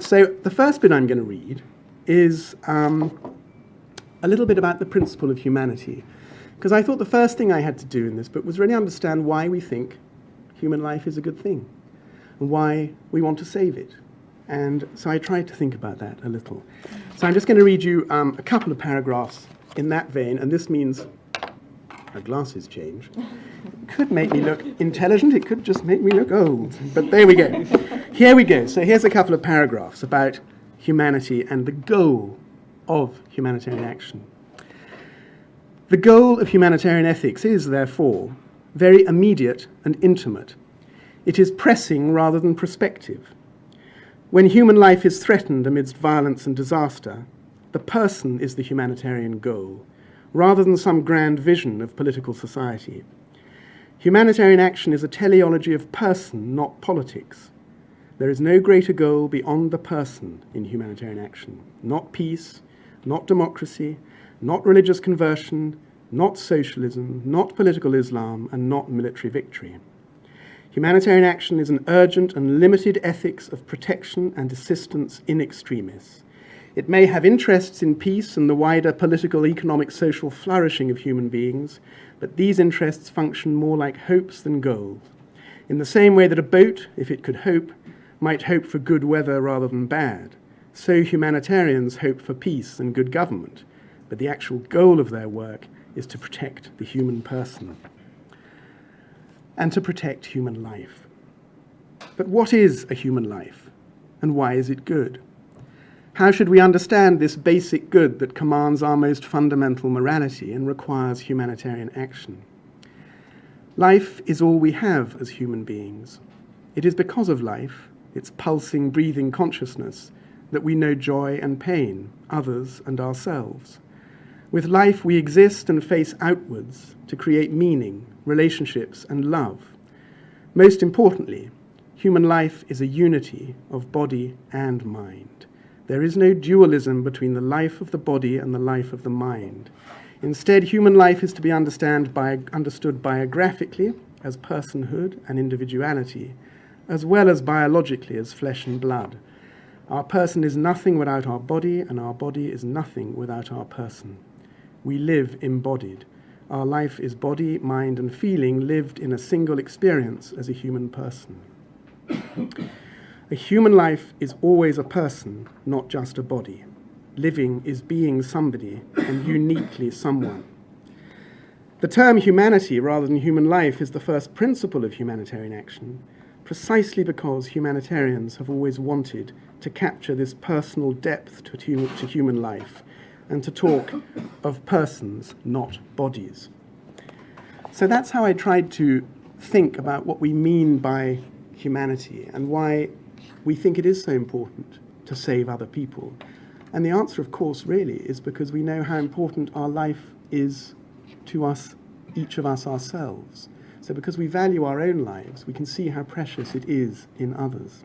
So the first bit I'm going to read is a little bit about the principle of humanity, because I thought the first thing I had to do in this book was really understand why we think human life is a good thing and why we want to save it. And so I tried to think about that a little. So I'm just going to read you a couple of paragraphs in that vein, and this means my glasses change. It could make me look intelligent, it could just make me look old. But there we go. Here we go. So here's a couple of paragraphs about humanity and the goal of humanitarian action. The goal of humanitarian ethics is, therefore, very immediate and intimate. It is pressing rather than prospective. When human life is threatened amidst violence and disaster, the person is the humanitarian goal, rather than some grand vision of political society. Humanitarian action is a teleology of person, not politics. There is no greater goal beyond the person in humanitarian action. Not peace, not democracy, not religious conversion, not socialism, not political Islam, and not military victory. Humanitarian action is an urgent and limited ethics of protection and assistance in extremis. It may have interests in peace and the wider political, economic, social flourishing of human beings, but these interests function more like hopes than goals. In the same way that a boat, if it could hope, might hope for good weather rather than bad, so humanitarians hope for peace and good government, but the actual goal of their work is to protect the human person and to protect human life. But what is a human life, and why is it good? How should we understand this basic good that commands our most fundamental morality and requires humanitarian action? Life is all we have as human beings. It is because of life, its pulsing, breathing consciousness, that we know joy and pain, others and ourselves. With life, we exist and face outwards to create meaning, relationships, and love. Most importantly, human life is a unity of body and mind. There is no dualism between the life of the body and the life of the mind. Instead, human life is to be understood biographically as personhood and individuality, as well as biologically as flesh and blood. Our person is nothing without our body, and our body is nothing without our person. We live embodied. Our life is body, mind, and feeling lived in a single experience as a human person. A human life is always a person, not just a body. Living is being somebody, and uniquely someone. The term humanity rather than human life is the first principle of humanitarian action, precisely because humanitarians have always wanted to capture this personal depth to human life, and to talk of persons, not bodies. So that's how I tried to think about what we mean by humanity and why we think it is so important to save other people. And the answer, of course, really is because we know how important our life is to us, each of us ourselves. So because we value our own lives, we can see how precious it is in others.